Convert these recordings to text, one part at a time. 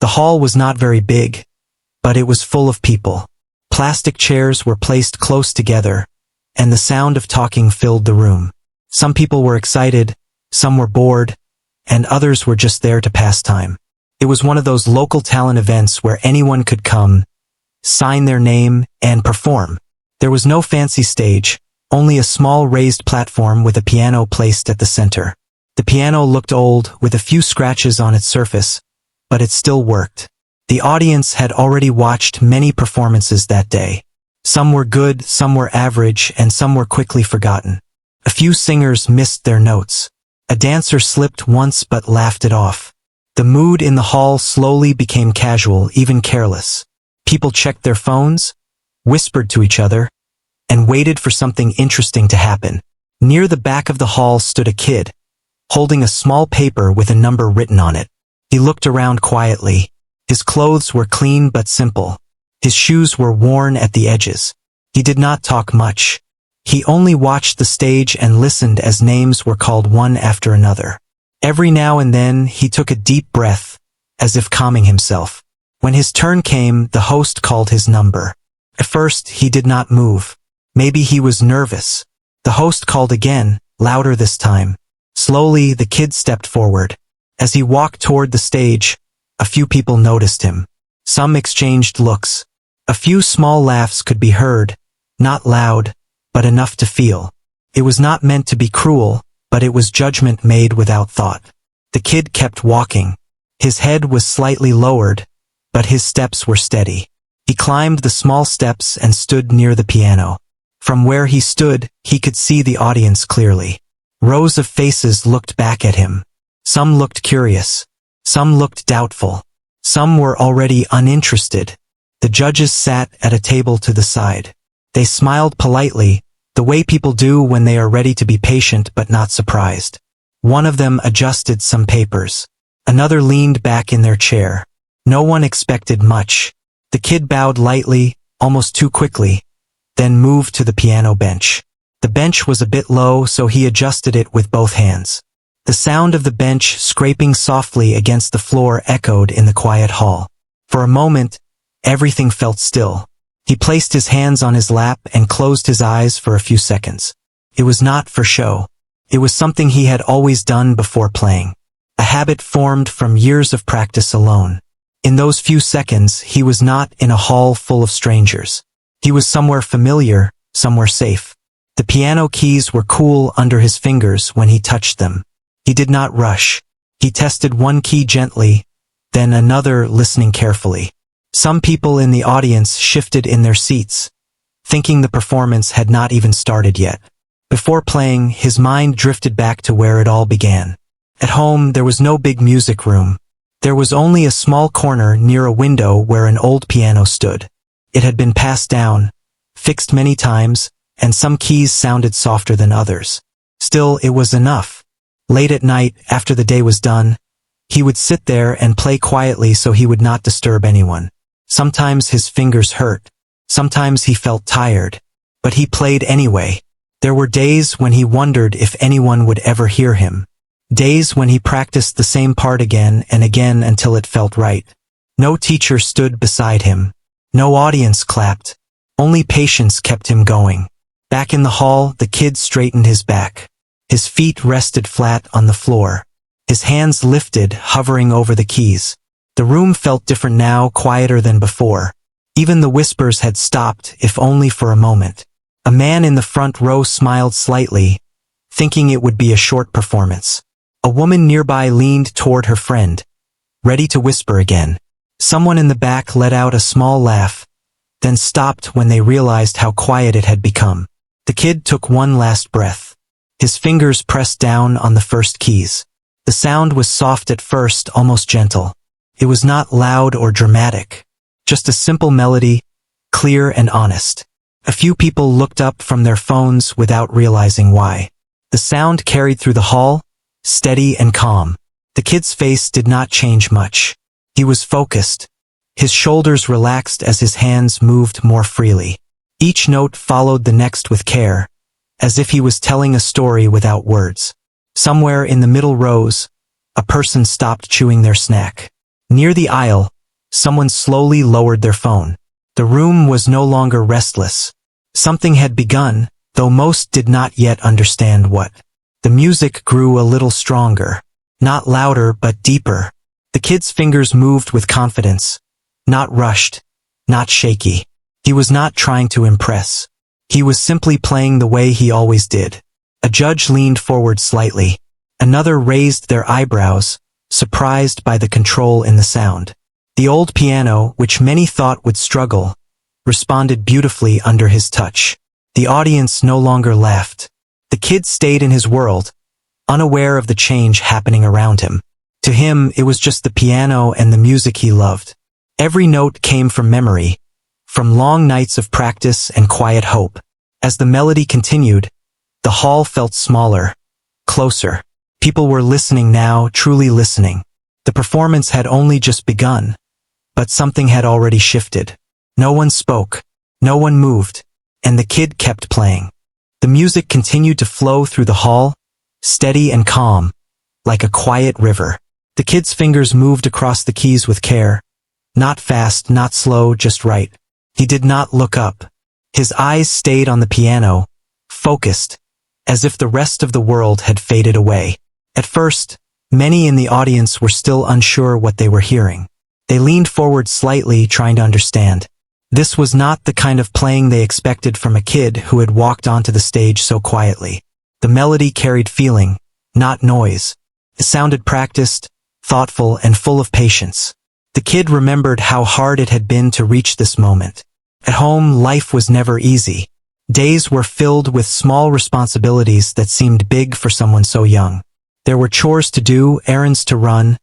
The hall was not very big, but it was full of people. Plastic chairs were placed close together, and the sound of talking filled the room. Some people were excited, some were bored, and others were just there to pass time. It was one of those local talent events where anyone could come, sign their name, and perform. There was no fancy stage, only a small raised platform with a piano placed at the center. The piano looked old, with a few scratches on its surface, but it still worked. The audience had already watched many performances that day. Some were good, some were average, and some were quickly forgotten. A few singers missed their notes. A dancer slipped once but laughed it off. The mood in the hall slowly became casual, even careless. People checked their phones, whispered to each other, and waited for something interesting to happen. Near the back of the hall stood a kid, holding a small paper with a number written on it. He looked around quietly. His clothes were clean but simple. His shoes were worn at the edges. He did not talk much. He only watched the stage and listened as names were called one after another. Every now and then he took a deep breath, as if calming himself. When his turn came, the host called his number. At first, he did not move. Maybe he was nervous. The host called again, louder this time. Slowly, the kid stepped forward. As he walked toward the stage, a few people noticed him. Some exchanged looks. A few small laughs could be heard, not loud, but enough to feel. It was not meant to be cruel, but it was judgment made without thought. The kid kept walking. His head was slightly lowered, but his steps were steady. He climbed the small steps and stood near the piano. From where he stood, he could see the audience clearly. Rows of faces looked back at him. Some looked curious. Some looked doubtful. Some were already uninterested. The judges sat at a table to the side. They smiled politely, the way people do when they are ready to be patient but not surprised. One of them adjusted some papers. Another leaned back in their chair. No one expected much. The kid bowed lightly, almost too quickly, then moved to the piano bench. The bench was a bit low, so he adjusted it with both hands. The sound of the bench scraping softly against the floor echoed in the quiet hall. For a moment, everything felt still. He placed his hands on his lap and closed his eyes for a few seconds. It was not for show. It was something he had always done before playing. A habit formed from years of practice alone. In those few seconds, he was not in a hall full of strangers. He was somewhere familiar, somewhere safe. The piano keys were cool under his fingers when he touched them. He did not rush. He tested one key gently, then another, listening carefully. Some people in the audience shifted in their seats, thinking the performance had not even started yet. Before playing, his mind drifted back to where it all began. At home, there was no big music room. There was only a small corner near a window where an old piano stood. It had been passed down, fixed many times, and some keys sounded softer than others. Still, it was enough. Late at night, after the day was done, he would sit there and play quietly so he would not disturb anyone. Sometimes his fingers hurt. Sometimes he felt tired. But he played anyway. There were days when he wondered if anyone would ever hear him. Days when he practiced the same part again and again until it felt right. No teacher stood beside him. No audience clapped. Only patience kept him going. Back in the hall, the kid straightened his back. His feet rested flat on the floor. His hands lifted, hovering over the keys. The room felt different now, quieter than before. Even the whispers had stopped, if only for a moment. A man in the front row smiled slightly, thinking it would be a short performance. A woman nearby leaned toward her friend, ready to whisper again. Someone in the back let out a small laugh, then stopped when they realized how quiet it had become. The kid took one last breath. His fingers pressed down on the first keys. The sound was soft at first, almost gentle. It was not loud or dramatic. Just a simple melody, clear and honest. A few people looked up from their phones without realizing why. The sound carried through the hall, steady and calm. The kid's face did not change much. He was focused. His shoulders relaxed as his hands moved more freely. Each note followed the next with care, as if he was telling a story without words. Somewhere in the middle rows, a person stopped chewing their snack. Near the aisle, someone slowly lowered their phone. The room was no longer restless. Something had begun, though most did not yet understand what. The music grew a little stronger. Not louder, but deeper. The kid's fingers moved with confidence. Not rushed. Not shaky. He was not trying to impress. He was simply playing the way he always did. A judge leaned forward slightly. Another raised their eyebrows, surprised by the control in the sound. The old piano, which many thought would struggle, responded beautifully under his touch. The audience no longer laughed. The kid stayed in his world, unaware of the change happening around him. To him, it was just the piano and the music he loved. Every note came from memory, from long nights of practice and quiet hope. As the melody continued, the hall felt smaller, closer. People were listening now, truly listening. The performance had only just begun, but something had already shifted. No one spoke, no one moved, and the kid kept playing. The music continued to flow through the hall, steady and calm, like a quiet river. The kid's fingers moved across the keys with care. Not fast, not slow, just right. He did not look up. His eyes stayed on the piano, focused, as if the rest of the world had faded away. At first, many in the audience were still unsure what they were hearing. They leaned forward slightly, trying to understand. This was not the kind of playing they expected from a kid who had walked onto the stage so quietly. The melody carried feeling, not noise. It sounded practiced, thoughtful, and full of patience. The kid remembered how hard it had been to reach this moment. At home, life was never easy. Days were filled with small responsibilities that seemed big for someone so young. There were chores to do, errands to run,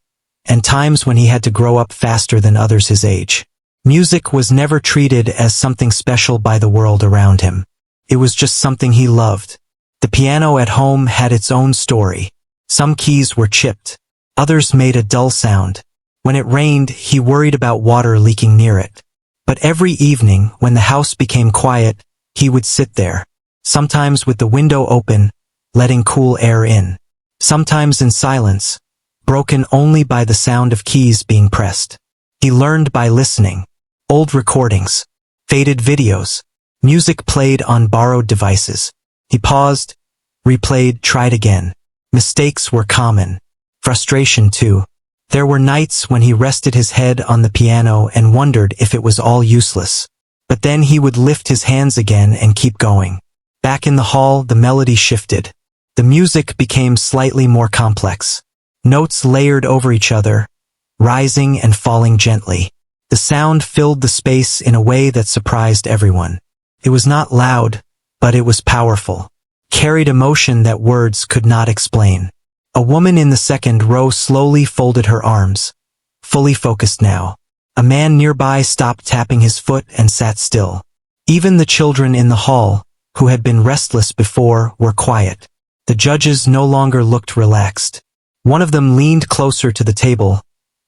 and times when he had to grow up faster than others his age. Music was never treated as something special by the world around him. It was just something he loved. The piano at home had its own story. Some keys were chipped. Others made a dull sound. When it rained, he worried about water leaking near it. But every evening, when the house became quiet, he would sit there. Sometimes with the window open, letting cool air in. Sometimes in silence, broken only by the sound of keys being pressed. He learned by listening. Old recordings, faded videos, music played on borrowed devices. He paused, replayed, tried again. Mistakes were common. Frustration too. There were nights when he rested his head on the piano and wondered if it was all useless. But then he would lift his hands again and keep going. Back in the hall, the melody shifted. The music became slightly more complex. Notes layered over each other, rising and falling gently. The sound filled the space in a way that surprised everyone. It was not loud, but it was powerful. Carried emotion that words could not explain. A woman in the second row slowly folded her arms, fully focused now. A man nearby stopped tapping his foot and sat still. Even the children in the hall, who had been restless before, were quiet. The judges no longer looked relaxed. One of them leaned closer to the table,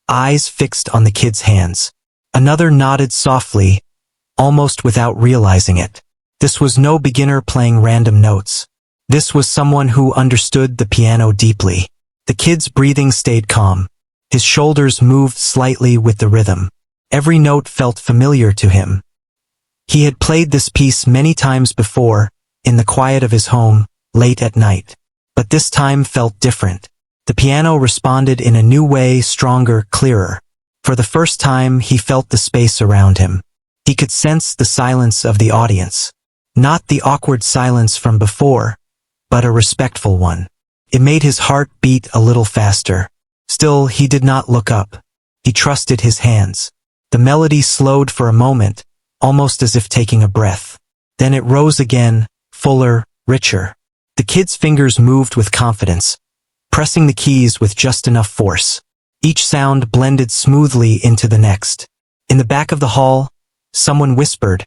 eyes fixed on the kid's hands. Another nodded softly, almost without realizing it. This was no beginner playing random notes. This was someone who understood the piano deeply. The kid's breathing stayed calm. His shoulders moved slightly with the rhythm. Every note felt familiar to him. He had played this piece many times before, in the quiet of his home, late at night. But this time felt different. The piano responded in a new way, stronger, clearer. For the first time, he felt the space around him. He could sense the silence of the audience. Not the awkward silence from before, but a respectful one. It made his heart beat a little faster. Still, he did not look up. He trusted his hands. The melody slowed for a moment, almost as if taking a breath. Then it rose again, fuller, richer. The kid's fingers moved with confidence, pressing the keys with just enough force. Each sound blended smoothly into the next. In the back of the hall, someone whispered,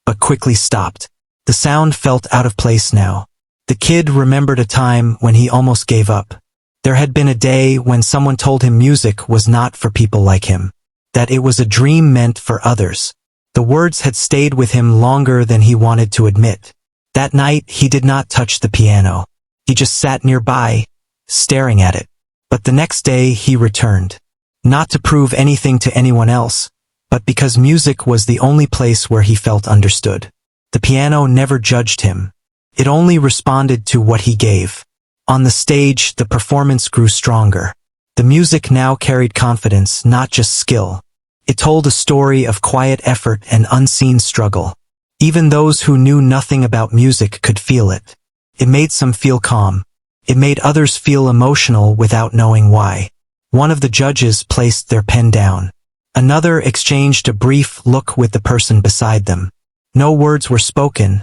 but quickly stopped. The sound felt out of place now. The kid remembered a time when he almost gave up. There had been a day when someone told him music was not for people like him, that it was a dream meant for others. The words had stayed with him longer than he wanted to admit. That night, he did not touch the piano. He just sat nearby, staring at it. But the next day, he returned. Not to prove anything to anyone else, but because music was the only place where he felt understood. The piano never judged him. It only responded to what he gave. On the stage, the performance grew stronger. The music now carried confidence, not just skill. It told a story of quiet effort and unseen struggle. Even those who knew nothing about music could feel it. It made some feel calm. It made others feel emotional without knowing why. One of the judges placed their pen down. Another exchanged a brief look with the person beside them. No words were spoken,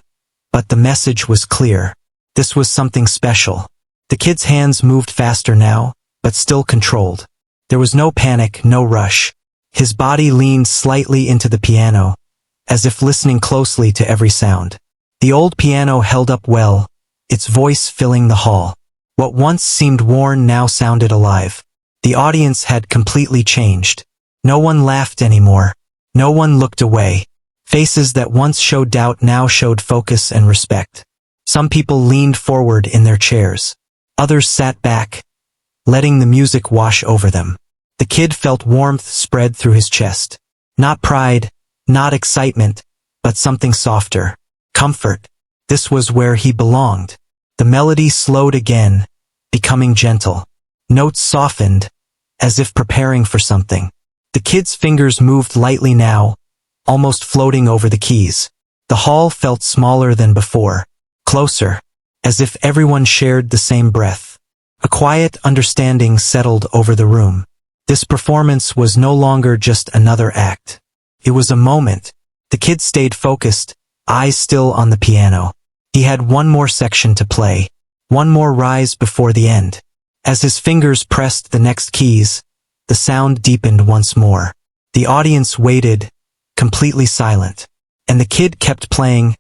but the message was clear. This was something special. The kid's hands moved faster now, but still controlled. There was no panic, no rush. His body leaned slightly into the piano, as if listening closely to every sound. The old piano held up well, its voice filling the hall. What once seemed worn now sounded alive. The audience had completely changed. No one laughed anymore. No one looked away. Faces that once showed doubt now showed focus and respect. Some people leaned forward in their chairs. Others sat back, letting the music wash over them. The kid felt warmth spread through his chest. Not pride, not excitement, but something softer. Comfort. This was where he belonged. The melody slowed again, becoming gentle. Notes softened, as if preparing for something. The kid's fingers moved lightly now, almost floating over the keys. The hall felt smaller than before, closer, as if everyone shared the same breath. A quiet understanding settled over the room. This performance was no longer just another act. It was a moment. The kid stayed focused, eyes still on the piano. He had one more section to play, one more rise before the end. As his fingers pressed the next keys, the sound deepened once more. The audience waited, completely silent, and the kid kept playing,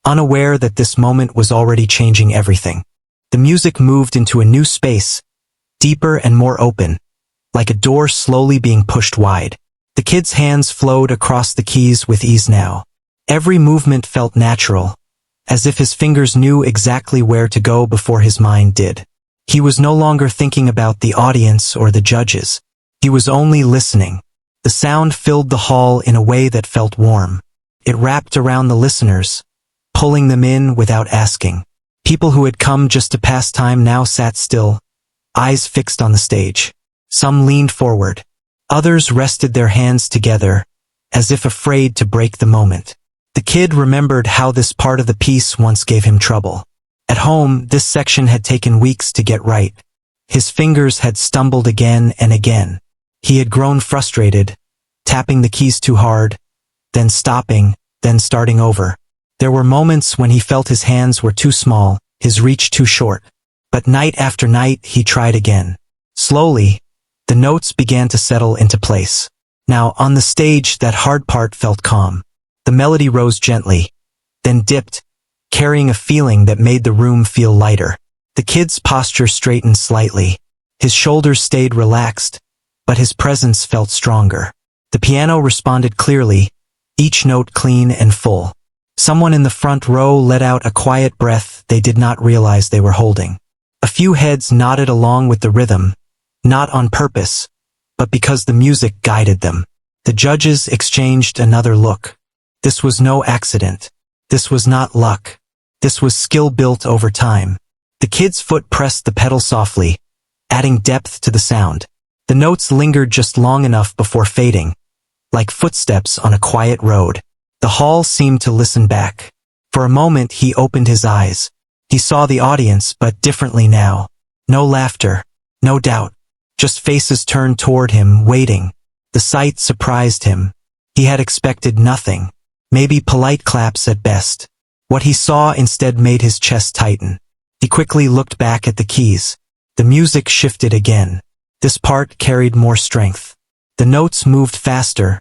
unaware that this moment was already changing everything. The music moved into a new space, deeper and more open, like a door slowly being pushed wide. The kid's hands flowed across the keys with ease now. Every movement felt natural, as if his fingers knew exactly where to go before his mind did. He was no longer thinking about the audience or the judges. He was only listening. The sound filled the hall in a way that felt warm. It wrapped around the listeners, pulling them in without asking. People who had come just to pass time now sat still, eyes fixed on the stage. Some leaned forward. Others rested their hands together, as if afraid to break the moment. The kid remembered how this part of the piece once gave him trouble. At home, this section had taken weeks to get right. His fingers had stumbled again and again. He had grown frustrated, tapping the keys too hard, then stopping, then starting over. There were moments when he felt his hands were too small, his reach too short. But night after night, he tried again. Slowly, the notes began to settle into place. Now, on the stage, that hard part felt calm. The melody rose gently, then dipped, carrying a feeling that made the room feel lighter. The kid's posture straightened slightly. His shoulders stayed relaxed, but his presence felt stronger. The piano responded clearly, each note clean and full. Someone in the front row let out a quiet breath they did not realize they were holding. A few heads nodded along with the rhythm, not on purpose, but because the music guided them. The judges exchanged another look. This was no accident. This was not luck. This was skill built over time. The kid's foot pressed the pedal softly, adding depth to the sound. The notes lingered just long enough before fading, like footsteps on a quiet road. The hall seemed to listen back. For a moment he opened his eyes. He saw the audience, but differently now. No laughter, no doubt. Just faces turned toward him, waiting. The sight surprised him. He had expected nothing. Maybe polite claps at best. What he saw instead made his chest tighten. He quickly looked back at the keys. The music shifted again. This part carried more strength. The notes moved faster,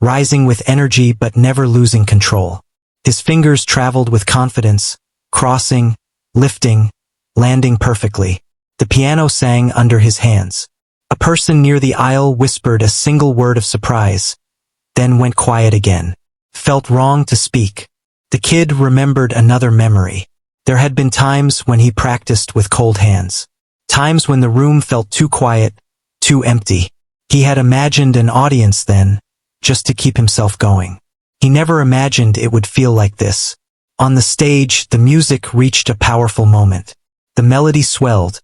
rising with energy but never losing control. His fingers traveled with confidence, crossing, lifting, landing perfectly. The piano sang under his hands. A person near the aisle whispered a single word of surprise, then went quiet again. Felt wrong to speak. The kid remembered another memory. There had been times when he practiced with cold hands. Times when the room felt too quiet, too empty. He had imagined an audience then, just to keep himself going. He never imagined it would feel like this. On the stage, the music reached a powerful moment. The melody swelled,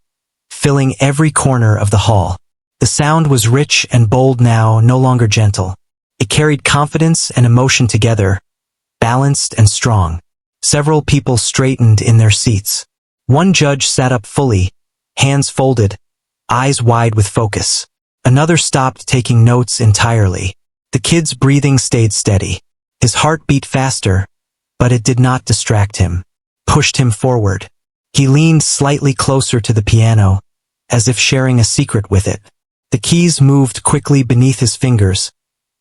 filling every corner of the hall. The sound was rich and bold now, no longer gentle. It carried confidence and emotion together, balanced and strong. Several people straightened in their seats. One judge sat up fully, hands folded, eyes wide with focus. Another stopped taking notes entirely. The kid's breathing stayed steady. His heart beat faster, but it did not distract him, pushed him forward. He leaned slightly closer to the piano, as if sharing a secret with it. The keys moved quickly beneath his fingers,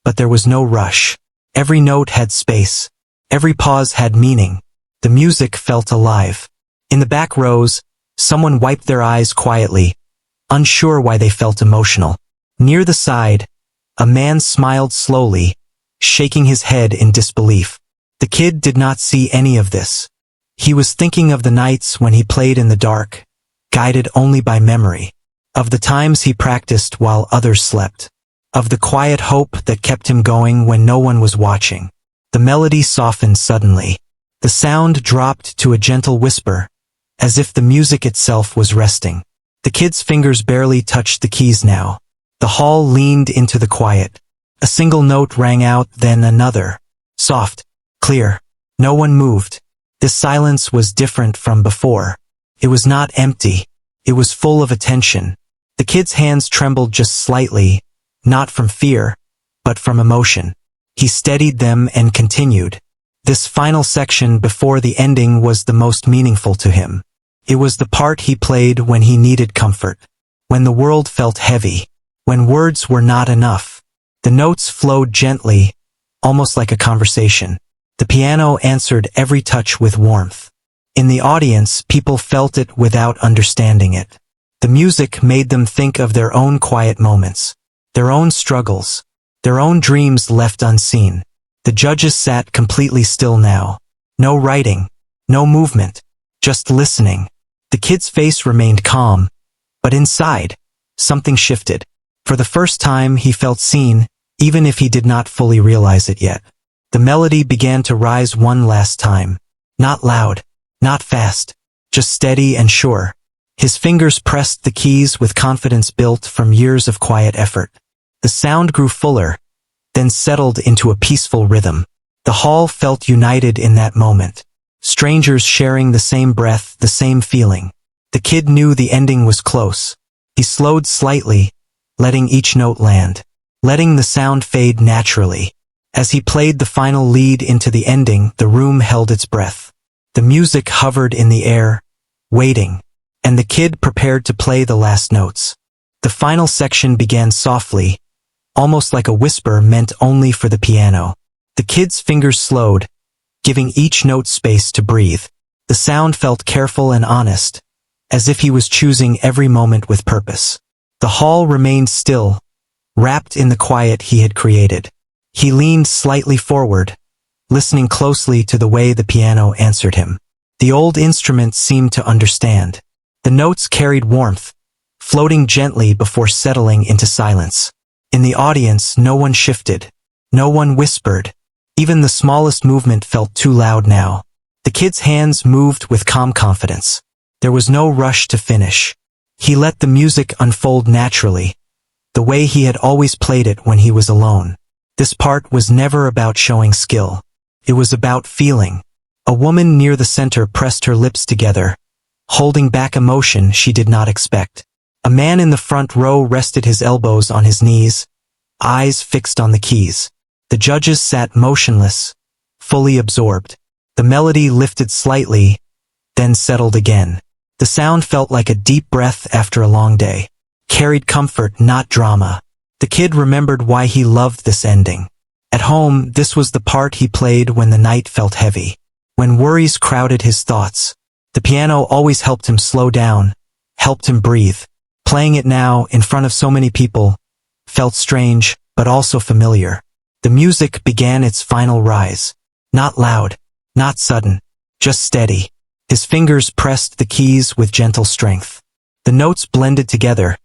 but there was no rush. Every note had space. Every pause had meaning. The music felt alive. In the back rows, someone wiped their eyes quietly, unsure why they felt emotional. Near the side, a man smiled slowly, shaking his head in disbelief. The kid did not see any of this. He was thinking of the nights when he played in the dark, guided only by memory. Of the times he practiced while others slept. Of the quiet hope that kept him going when no one was watching. The melody softened suddenly. The sound dropped to a gentle whisper, as if the music itself was resting. The kid's fingers barely touched the keys now. The hall leaned into the quiet. A single note rang out, then another. Soft, clear. No one moved. This silence was different from before. It was not empty. It was full of attention. The kid's hands trembled just slightly, not from fear, but from emotion. He steadied them and continued. This final section before the ending was the most meaningful to him. It was the part he played when he needed comfort, when the world felt heavy, when words were not enough. The notes flowed gently, almost like a conversation. The piano answered every touch with warmth. In the audience, people felt it without understanding it. The music made them think of their own quiet moments, their own struggles, their own dreams left unseen. The judges sat completely still now. No writing, no movement, just listening. The kid's face remained calm, but inside, something shifted. For the first time, he felt seen, even if he did not fully realize it yet. The melody began to rise one last time. Not loud, not fast, just steady and sure. His fingers pressed the keys with confidence built from years of quiet effort. The sound grew fuller, then settled into a peaceful rhythm. The hall felt united in that moment. Strangers sharing the same breath, the same feeling. The kid knew the ending was close. He slowed slightly, letting each note land, letting the sound fade naturally. As he played the final lead into the ending, the room held its breath. The music hovered in the air, waiting, and the kid prepared to play the last notes. The final section began softly, almost like a whisper meant only for the piano. The kid's fingers slowed, giving each note space to breathe. The sound felt careful and honest, as if he was choosing every moment with purpose. The hall remained still, wrapped in the quiet he had created. He leaned slightly forward, listening closely to the way the piano answered him. The old instrument seemed to understand. The notes carried warmth, floating gently before settling into silence. In the audience, no one shifted. No one whispered. Even the smallest movement felt too loud now. The kid's hands moved with calm confidence. There was no rush to finish. He let the music unfold naturally, the way he had always played it when he was alone. This part was never about showing skill. It was about feeling. A woman near the center pressed her lips together, holding back emotion she did not expect. A man in the front row rested his elbows on his knees, eyes fixed on the keys. The judges sat motionless, fully absorbed. The melody lifted slightly, then settled again. The sound felt like a deep breath after a long day. Carried comfort, not drama. The kid remembered why he loved this ending. At home, this was the part he played when the night felt heavy, when worries crowded his thoughts. The piano always helped him slow down, helped him breathe. Playing it now, in front of so many people, felt strange, but also familiar. The music began its final rise. Not loud, not sudden, just steady. His fingers pressed the keys with gentle strength. The notes blended together,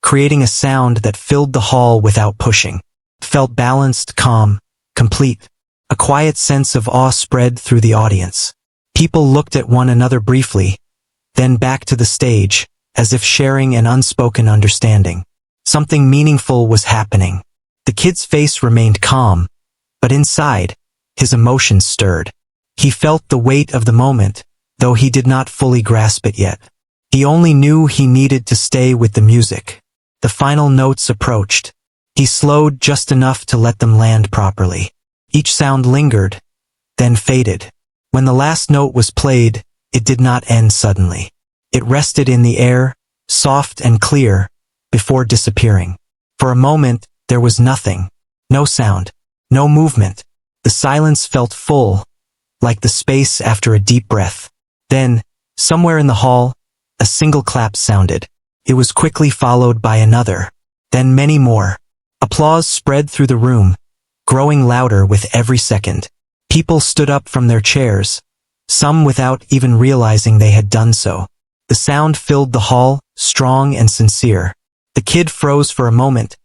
creating a sound that filled the hall without pushing. It felt balanced, calm, complete. A quiet sense of awe spread through the audience. People looked at one another briefly, then back to the stage, as if sharing an unspoken understanding. Something meaningful was happening. The kid's face remained calm, but inside, his emotions stirred. He felt the weight of the moment, though he did not fully grasp it yet. He only knew he needed to stay with the music. The final notes approached. He slowed just enough to let them land properly. Each sound lingered, then faded. When the last note was played, it did not end suddenly. It rested in the air, soft and clear, before disappearing. For a moment, there was nothing. No sound. No movement. The silence felt full, like the space after a deep breath. Then, somewhere in the hall, a single clap sounded. It was quickly followed by another. Then many more. Applause spread through the room, growing louder with every second. People stood up from their chairs, some without even realizing they had done so. The sound filled the hall, strong and sincere. The kid froze for a moment,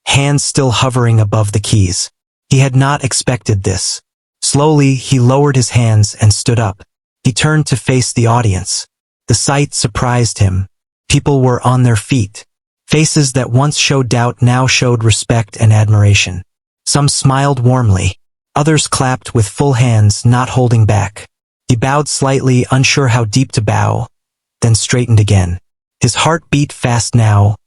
hands still hovering above the keys. He had not expected this. Slowly, he lowered his hands and stood up. He turned to face the audience. The sight surprised him. People were on their feet. Faces that once showed doubt now showed respect and admiration. Some smiled warmly. Others clapped with full hands, not holding back. He bowed slightly, unsure how deep to bow, then straightened again. His heart beat fast now,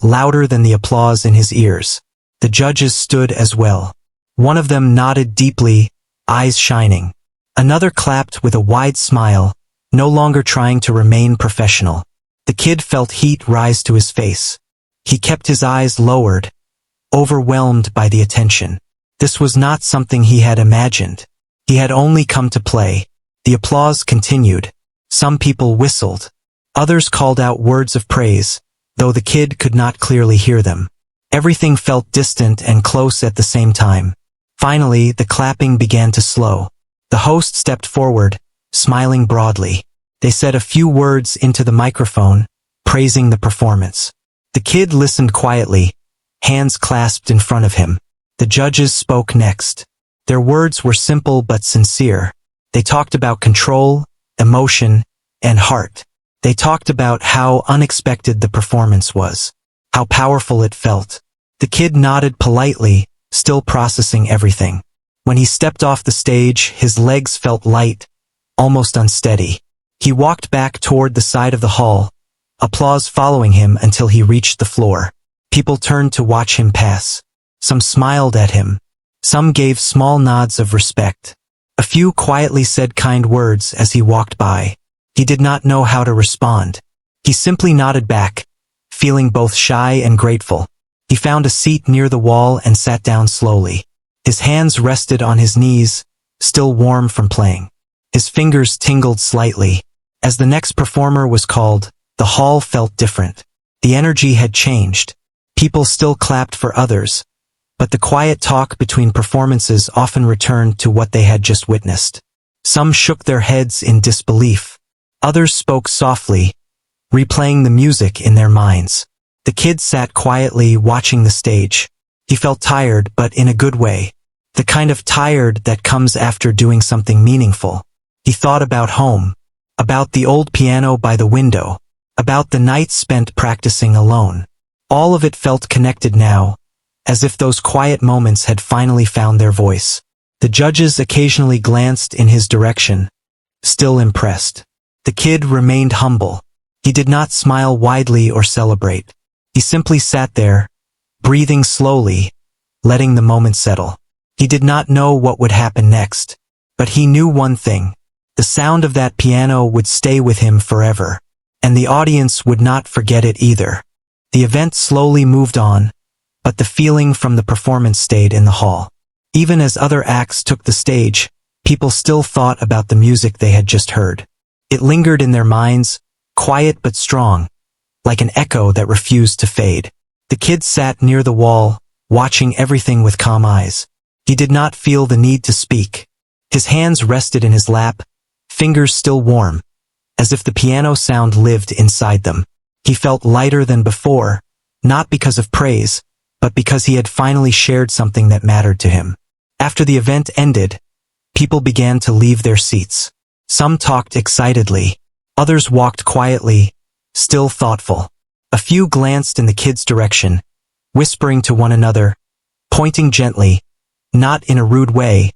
louder than the applause in his ears. The judges stood as well. One of them nodded deeply, eyes shining. Another clapped with a wide smile, no longer trying to remain professional. The kid felt heat rise to his face. He kept his eyes lowered, overwhelmed by the attention. This was not something he had imagined. He had only come to play. The applause continued. Some people whistled. Others called out words of praise, though the kid could not clearly hear them. Everything felt distant and close at the same time. Finally, the clapping began to slow. The host stepped forward, smiling broadly. They said a few words into the microphone, praising the performance. The kid listened quietly, hands clasped in front of him. The judges spoke next. Their words were simple but sincere. They talked about control, emotion, and heart. They talked about how unexpected the performance was, how powerful it felt. The kid nodded politely, still processing everything. When he stepped off the stage, his legs felt light, almost unsteady. He walked back toward the side of the hall, applause following him until he reached the floor. People turned to watch him pass. Some smiled at him. Some gave small nods of respect. A few quietly said kind words as he walked by. He did not know how to respond. He simply nodded back, feeling both shy and grateful. He found a seat near the wall and sat down slowly. His hands rested on his knees, still warm from playing. His fingers tingled slightly. As the next performer was called, the hall felt different. The energy had changed. People still clapped for others, but the quiet talk between performances often returned to what they had just witnessed. Some shook their heads in disbelief. Others spoke softly, replaying the music in their minds. The kid sat quietly watching the stage. He felt tired, but in a good way. The kind of tired that comes after doing something meaningful. He thought about home, about the old piano by the window, about the nights spent practicing alone. All of it felt connected now, as if those quiet moments had finally found their voice. The judges occasionally glanced in his direction, still impressed. The kid remained humble. He did not smile widely or celebrate. He simply sat there, breathing slowly, letting the moment settle. He did not know what would happen next, but he knew one thing. The sound of that piano would stay with him forever, and the audience would not forget it either. The event slowly moved on, but the feeling from the performance stayed in the hall. Even as other acts took the stage, people still thought about the music they had just heard. It lingered in their minds, quiet but strong, like an echo that refused to fade. The kid sat near the wall, watching everything with calm eyes. He did not feel the need to speak. His hands rested in his lap, fingers still warm, as if the piano sound lived inside them. He felt lighter than before, not because of praise, but because he had finally shared something that mattered to him. After the event ended, people began to leave their seats. Some talked excitedly. Others walked quietly, still thoughtful. A few glanced in the kid's direction, whispering to one another, pointing gently, not in a rude way,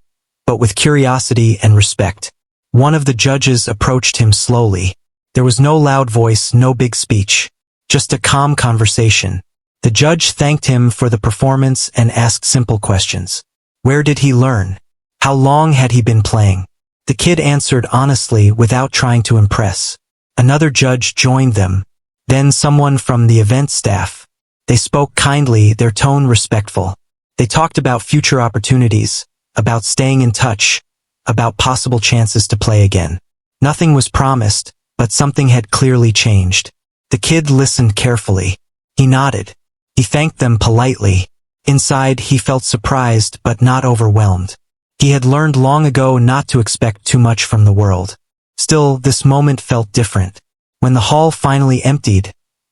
but with curiosity and respect. One of the judges approached him slowly. There was no loud voice, no big speech, just a calm conversation. The judge thanked him for the performance and asked simple questions. Where did he learn? How long had he been playing? The kid answered honestly without trying to impress. Another judge joined them, then someone from the event staff. They spoke kindly, their tone respectful. They talked about future opportunities, about staying in touch, about possible chances to play again. Nothing was promised, but something had clearly changed. The kid listened carefully. He nodded. He thanked them politely. Inside, he felt surprised but not overwhelmed. He had learned long ago not to expect too much from the world. Still, this moment felt different. When the hall finally emptied,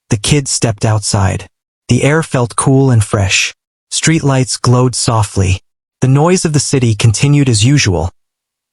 the kid stepped outside. The air felt cool and fresh. Streetlights glowed softly. The noise of the city continued as usual,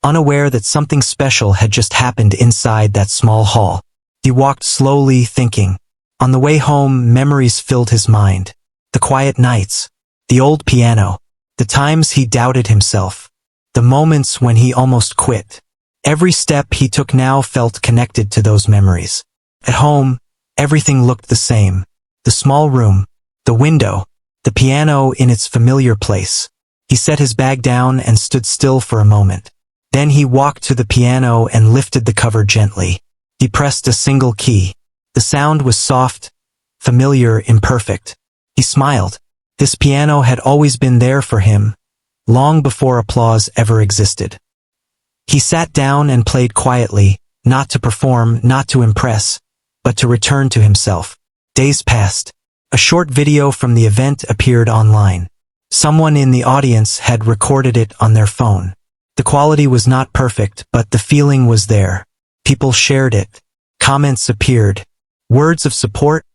unaware that something special had just happened inside that small hall. He walked slowly, thinking. On the way home, memories filled his mind. The quiet nights, the old piano, the times he doubted himself, the moments when he almost quit. Every step he took now felt connected to those memories. At home, everything looked the same. The small room, the window, the piano in its familiar place. He set his bag down and stood still for a moment. Then he walked to the piano and lifted the cover gently. He pressed a single key. The sound was soft, familiar, imperfect. He smiled. This piano had always been there for him, long before applause ever existed. He sat down and played quietly, not to perform, not to impress, but to return to himself. Days passed. A short video from the event appeared online. Someone in the audience had recorded it on their phone. The quality was not perfect, but the feeling was there. People shared it. Comments appeared. Words of support,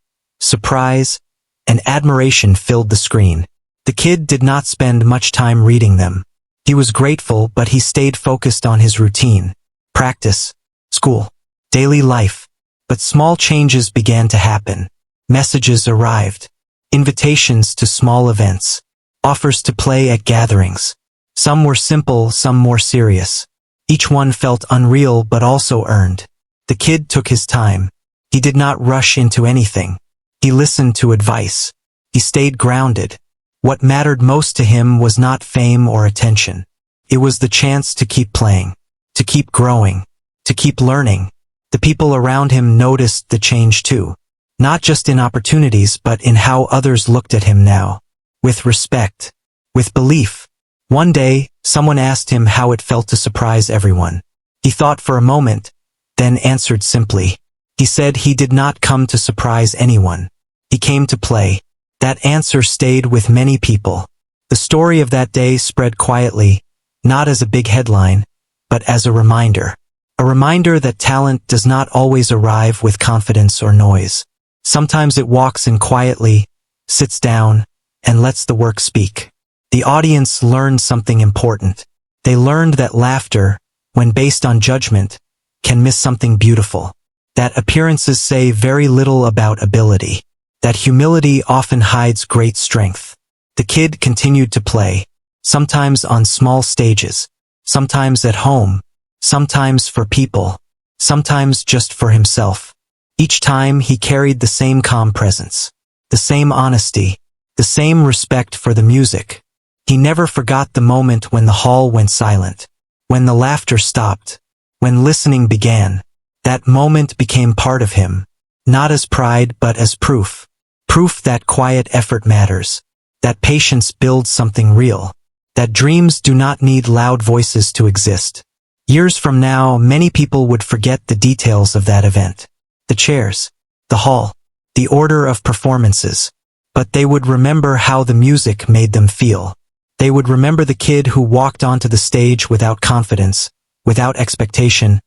surprise, and admiration filled the screen. The kid did not spend much time reading them. He was grateful, but he stayed focused on his routine. Practice, school, daily life. But small changes began to happen. Messages arrived. Invitations to small events. Offers to play at gatherings. Some were simple, some more serious. Each one felt unreal but also earned. The kid took his time. He did not rush into anything. He listened to advice. He stayed grounded. What mattered most to him was not fame or attention. It was the chance to keep playing, to keep growing, to keep learning. The people around him noticed the change too. Not just in opportunities but in how others looked at him now. With respect. With belief. One day, someone asked him how it felt to surprise everyone. He thought for a moment, then answered simply. He said he did not come to surprise anyone. He came to play. That answer stayed with many people. The story of that day spread quietly, not as a big headline, but as a reminder. A reminder that talent does not always arrive with confidence or noise. Sometimes it walks in quietly, sits down, and lets the work speak. The audience learned something important. They learned that laughter, when based on judgment, can miss something beautiful. That appearances say very little about ability. That humility often hides great strength. The kid continued to play, sometimes on small stages, sometimes at home, sometimes for people, sometimes just for himself. Each time he carried the same calm presence, the same honesty, the same respect for the music. He never forgot the moment when the hall went silent, when the laughter stopped, when listening began. That moment became part of him, not as pride but as proof. Proof that quiet effort matters, that patience builds something real, that dreams do not need loud voices to exist. Years from now, many people would forget the details of that event. The chairs, the hall, the order of performances. But they would remember how the music made them feel. They would remember the kid who walked onto the stage without confidence, without expectation,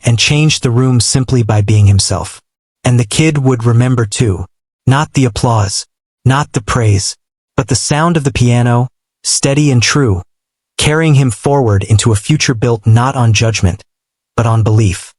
and changed the room simply by being himself. And the kid would remember too. Not the applause, Not the praise, but the sound of the piano, steady and true, carrying him forward into a future built not on judgment, but on belief.